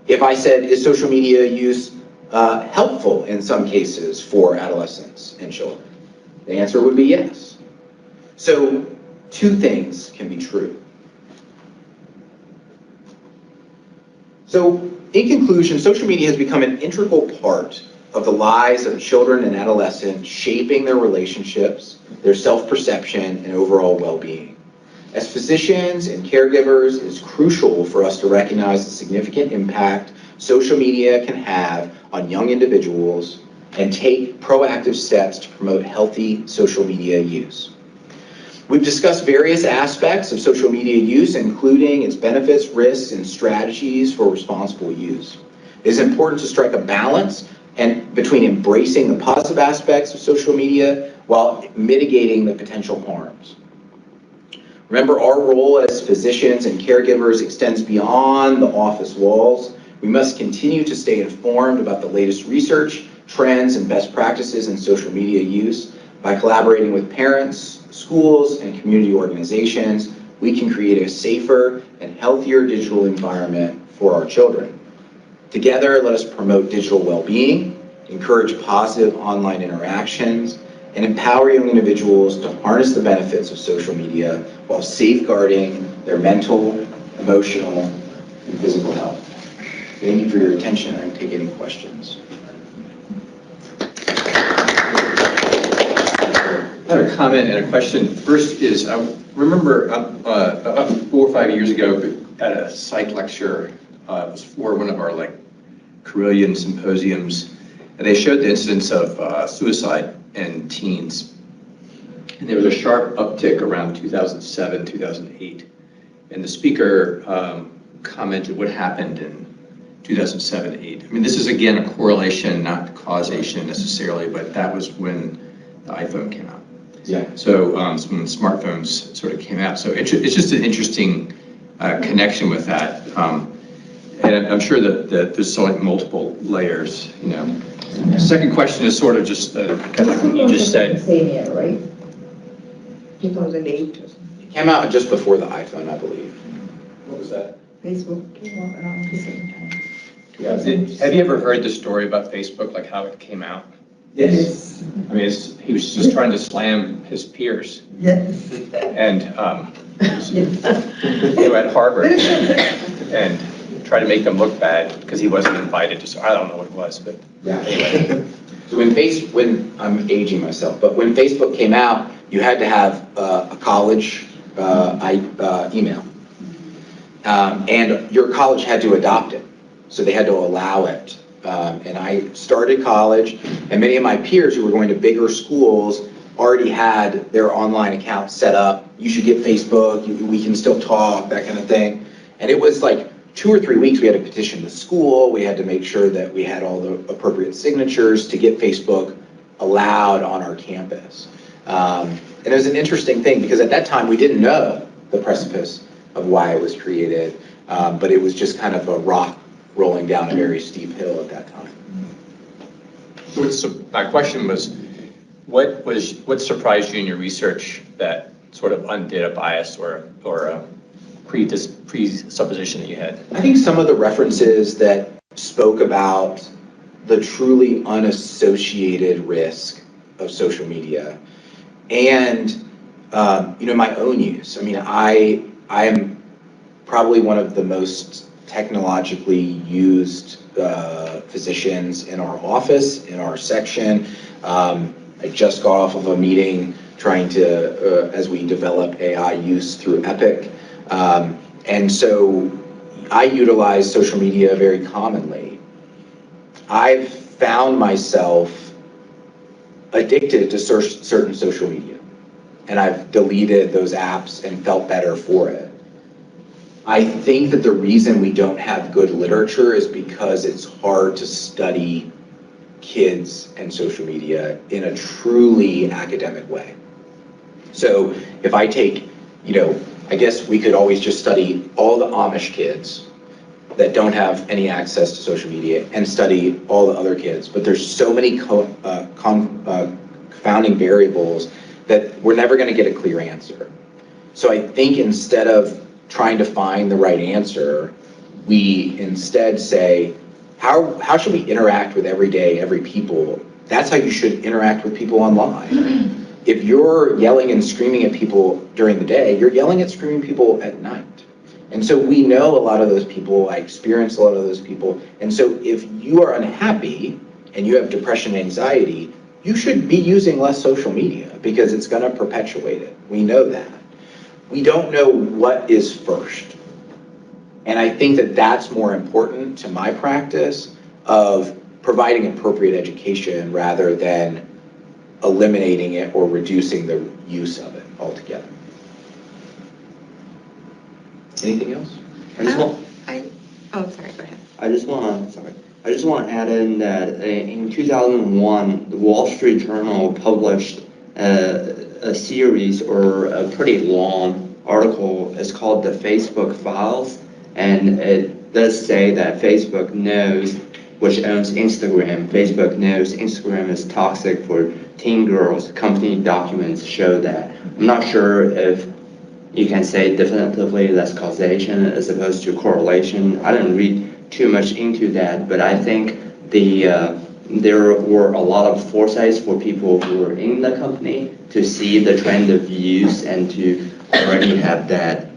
If I said, is social media use helpful in some cases for adolescents and children? The answer would be yes. So two things can be true. So in conclusion, social media has become an integral part of the lives of children and adolescents, shaping their relationships, their self-perception, and overall well-being. As physicians and caregivers, it is crucial for us to recognize the significant impact social media can have on young individuals and take proactive steps to promote healthy social media use. We've discussed various aspects of social media use, including its benefits, risks, and strategies for responsible use. It is important to strike a balance between embracing the positive aspects of social media while mitigating the potential harms. Remember, our role as physicians and caregivers extends beyond the office walls. We must continue to stay informed about the latest research, trends, and best practices in social media use. By collaborating with parents, schools, and community organizations, we can create a safer and healthier digital environment for our children. Together, let us promote digital well-being, encourage positive online interactions, and empower young individuals to harness the benefits of social media while safeguarding their mental, emotional, and physical health. Thank you for your attention. I can take any questions. I have a comment and a question. First is, I remember about 4 or 5 years ago at a psych lecture, it was for one of our Carilion symposiums, and they showed the incidence of suicide in teens. And there was a sharp uptick around 2007, 2008. And the speaker commented what happened in 2007, 8. I mean, this is again a correlation, not causation necessarily, but that was when the iPhone came out. Yeah. So when smartphones sort of came out. So it's just an interesting connection with that. And I'm sure that there's multiple layers, you know. Second question is sort of just kind of like what you just said. Same year, right? 2008 or something. It came out just before the iPhone, I believe. What was that? Facebook came out around the same time. Yeah. Have you ever heard the story about Facebook, like how it came out? Yes. I mean, he was just trying to slam his peers. Yes. And they were at Harvard and tried to make them look bad because he wasn't invited to, so I don't know what it was, but Yeah. anyway. So when I'm aging myself, but when Facebook came out, you had to have a college email. And your college had to adopt it. So they had to allow it. And I started college, and many of my peers who were going to bigger schools already had their online account set up. You should get Facebook, we can still talk, that kind of thing. And it was like 2 or 3 weeks we had to petition the school. We had to make sure that we had all the appropriate signatures to get Facebook allowed on our campus. And it was an interesting thing because at that time we didn't know the precipice of why it was created, but it was just kind of a rock rolling down a very steep hill at that time. So my question was, what surprised you in your research that sort of undid a bias or a presupposition that you had? I think some of the references that spoke about the truly unassociated risk of social media and my own use. I mean, I am probably one of the most technologically used physicians in our office, in our section. I just got off of a meeting trying to, as we develop AI use through Epic. And so I utilize social media very commonly. I've found myself addicted to certain social media, and I've deleted those apps and felt better for it. I think that the reason we don't have good literature is because it's hard to study kids and social media in a truly academic way. So if I take, I guess we could always just study all the Amish kids that don't have any access to social media and study all the other kids, but there's so many confounding variables that we're never going to get a clear answer. So I think instead of trying to find the right answer, we instead say, how should we interact with every people? That's how you should interact with people online. If you're yelling and screaming at people during the day, you're yelling and screaming at people at night. And so we know a lot of those people, I experience a lot of those people. And so if you are unhappy and you have depression and anxiety, you should be using less social media because it's going to perpetuate it. We know that. We don't know what is first. And I think that that's more important to my practice of providing appropriate education rather than eliminating it or reducing the use of it altogether. Anything else? Sorry, go ahead. I just want to add in that in 2001, the Wall Street Journal published a series or a pretty long article. It's called the Facebook Files, and it does say that Facebook knows, which owns Instagram. Facebook knows Instagram is toxic for teen girls. Company documents show that. I'm not sure if you can say definitively that's causation as opposed to correlation. I didn't read too much into that, but I think there were a lot of foresights for people who were in the company to see the trend of use and to already have that,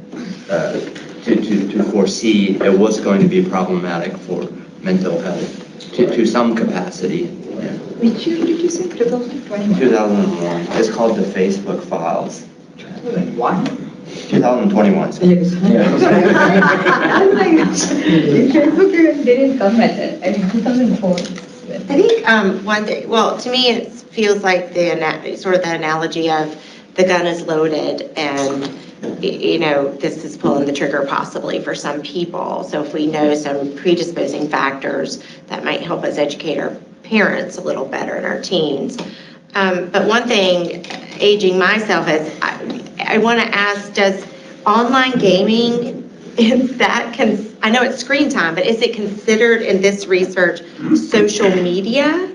to foresee it was going to be problematic for mental health to some capacity. Yeah. Which year did you say? 2021? 2001. It's called the Facebook Files. 2021? 2021. I was like, Facebook didn't come at that. I mean, 2004. I think one thing, well, to me, it feels like sort of the analogy of the gun is loaded and, you know, this is pulling the trigger possibly for some people. So if we know some predisposing factors, that might help us educate our parents a little better and our teens. But one thing, aging myself, is I want to ask, does online gaming, is that, I know it's screen time, but is it considered in this research social media?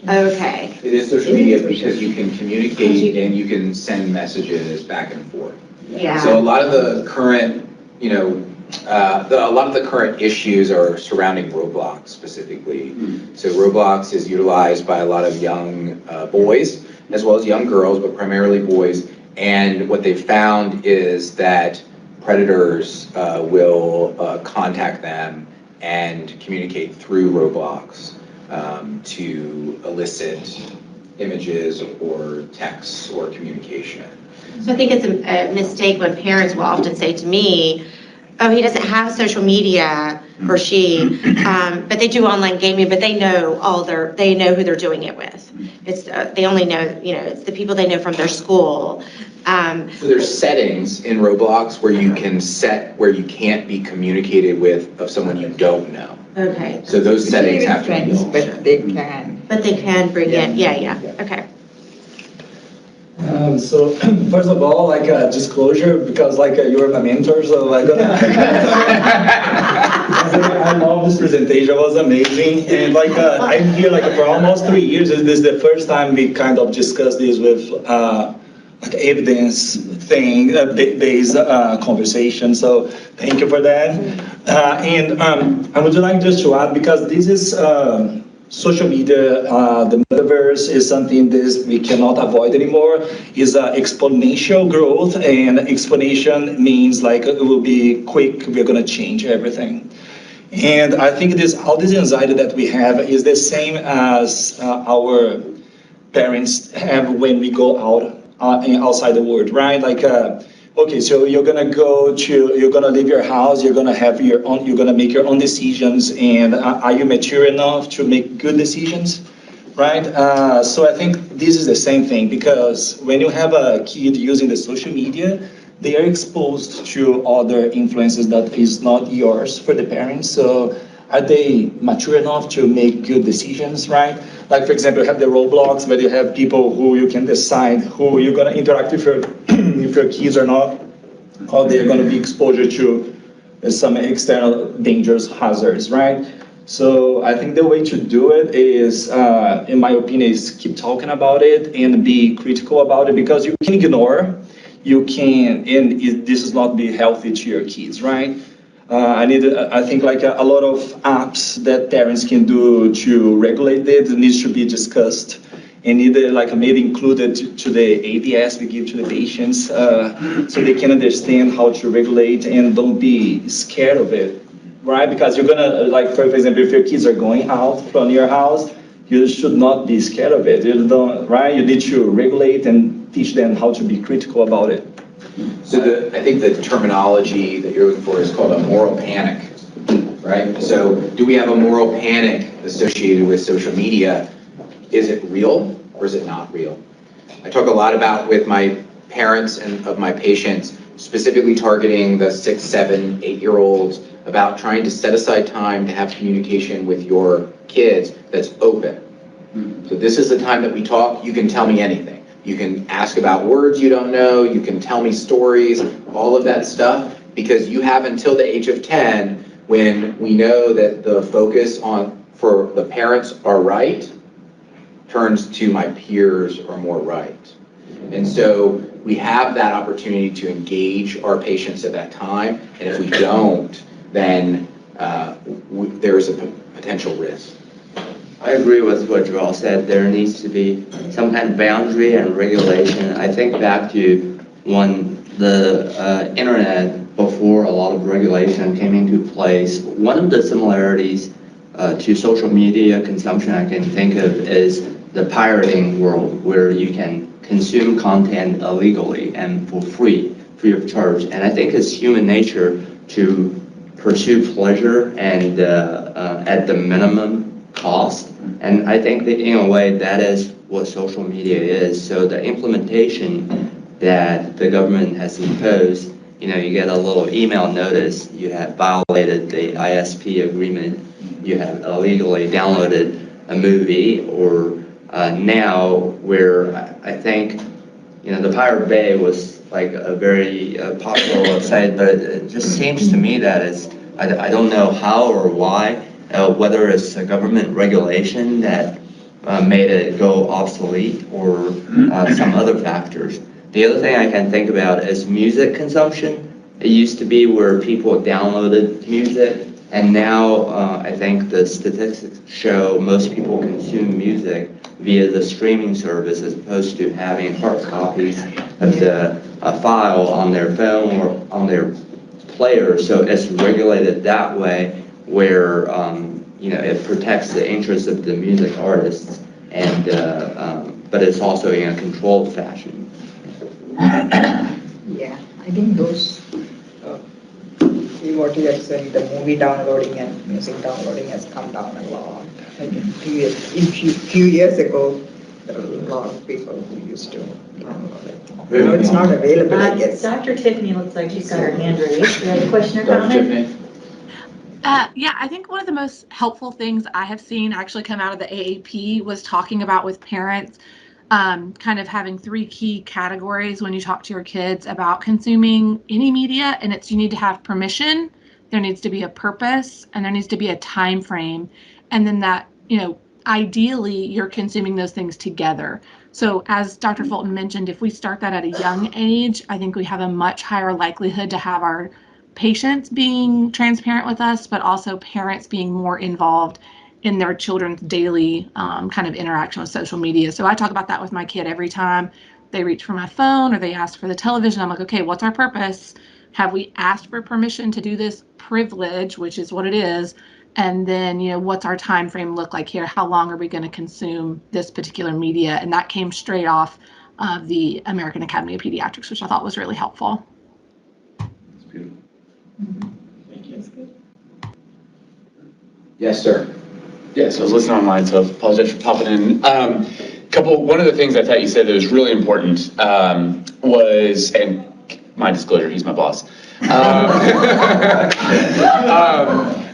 Okay. It is social media because you can communicate and you can send messages back and forth. Yeah. So a lot of the current, you know, a lot of the current issues are surrounding Roblox specifically. So Roblox is utilized by a lot of young boys as well as young girls, but primarily boys. And what they found is that predators will contact them and communicate through Roblox to elicit images or texts or communication. So I think it's a mistake when parents will often say to me, oh, he doesn't have social media, or she, but they do online gaming, but they know they know who they're doing it with. It's they only know, you know, it's the people they know from their school. So there's settings in Roblox where you can set where you can't be communicated with of someone you don't know. Okay. So those settings have to be Friends, off. but they can. But they can bring in, yeah, okay. So first of all, like disclosure, because like you're my mentor, so I'm gonna. I love this presentation; it was amazing, and like I'm here like for almost 3 years. This is the first time we kind of discussed this with like evidence thing based conversation. So thank you for that. And I would like just to add, because this is. Social media, the metaverse is something that we cannot avoid anymore, is exponential growth, and exponential means like it will be quick, we're gonna change everything. And I think all this anxiety that we have is the same as our parents have when we go out outside the world, right? Like, okay, so you're gonna leave your house, you're gonna make your own decisions, and are you mature enough to make good decisions, right? So I think this is the same thing, because when you have a kid using the social media, they are exposed to other influences that is not yours for the parents. So are they mature enough to make good decisions, right? Like, for example, you have the Roblox, where you have people who you can decide who you're gonna interact with your kids or not, how they're gonna be exposed to some external dangers, hazards, right? So I think the way to do it is, in my opinion, is keep talking about it and be critical about it, because you can ignore, you can, and this is not be healthy to your kids, right? I think like a lot of apps that parents can do to regulate it needs to be discussed, and either like maybe included to the ABS we give to the patients, so they can understand how to regulate and don't be scared of it. Right, because you're gonna, like, for example, if your kids are going out from your house, you should not be scared of it. You don't, right? You need to regulate and teach them how to be critical about it. So I think the terminology that you're looking for is called a moral panic, right? So do we have a moral panic associated with social media? Is it real or is it not real? I talk a lot about with my parents and of my patients, specifically targeting the 6, 7, 8-year-olds, about trying to set aside time to have communication with your kids that's open. So this is the time that we talk. You can tell me anything. You can ask about words you don't know. You can tell me stories, all of that stuff, because you have until the age of 10 when we know that the focus on for the parents are right turns to my peers are more right. And so we have that opportunity to engage our patients at that time. And if we don't, then there's a potential risk. I agree with what Joel said. There needs to be some kind of boundary and regulation. I think back to when the internet, before a lot of regulation came into place, one of the similarities to social media consumption I can think of is the pirating world, where you can consume content illegally and for free of charge. And I think it's human nature to pursue pleasure and at the minimum cost. And I think that in a way that is what social media is. So the implementation that the government has imposed, you get a little email notice, you have violated the ISP agreement, you have illegally downloaded a movie, or now where I think, the Pirate Bay was like a very popular website, but it just seems to me that I don't know how or why, whether it's a government regulation that made it go obsolete or some other factors. The other thing I can think about is music consumption. It used to be where people downloaded music, and now I think the statistics show most people consume music via the streaming service as opposed to having hard copies of the file on their phone or on their player. So it's regulated that way, where it protects the interests of the music artists, and but it's also in a controlled fashion. Yeah, I think those what you are saying, the movie downloading and music downloading has come down a lot. Like few years ago, there were a lot of people who used to download it. Now it's not available, I guess. Dr. Tiffany looks like she's got her hand raised. You have a question or comment? Yeah, I think one of the most helpful things I have seen actually come out of the AAP was talking about with parents, kind of having 3 key categories when you talk to your kids about consuming any media, and it's you need to have permission, there needs to be a purpose, and there needs to be a time frame, and then that, ideally you're consuming those things together. So as Dr. Fulton mentioned, if we start that at a young age, I think we have a much higher likelihood to have our patients being transparent with us, but also parents being more involved in their children's daily kind of interaction with social media. So I talk about that with my kid every time they reach for my phone or they ask for the television. I'm like, okay, what's our purpose? Have we asked for permission to do this privilege, which is what it is? And then, what's our time frame look like here? How long are we going to consume this particular media? And that came straight off of the American Academy of Pediatrics, which I thought was really helpful. That's beautiful. Thank you. Yes, sir. Yeah, so I was listening online, so apologize for popping in. One of the things I thought you said that was really important was, and my disclosure, he's my boss.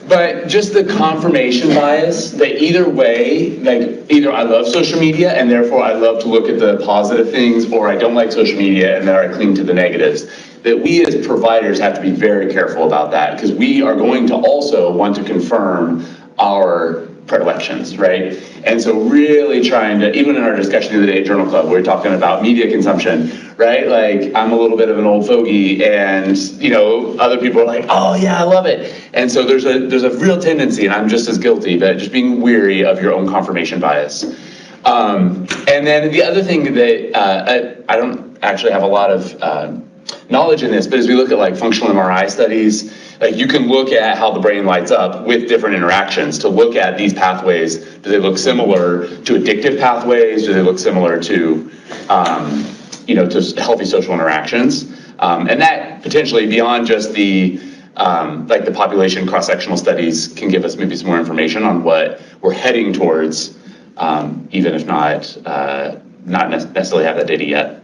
But just the confirmation bias that either way, like either I love social media and therefore I love to look at the positive things, or I don't like social media and then I cling to the negatives. That we as providers have to be very careful about that, because we are going to also want to confirm our predilections, right? And so really trying to, even in our discussion the other day at Journal Club, we we're talking about media consumption, right? Like, I'm a little bit of an old fogey, and, you know, other people are like, oh yeah, I love it. And so there's a real tendency, and I'm just as guilty, but just being weary of your own confirmation bias. And then the other thing that I don't actually have a lot of knowledge in this, but as we look at like functional MRI studies, like you can look at how the brain lights up with different interactions to look at these pathways. Do they look similar to addictive pathways? Do they look similar to, you know, to healthy social interactions? And that potentially beyond just the, like the population cross-sectional studies can give us maybe some more information on what we're heading towards, even if not necessarily have that data yet.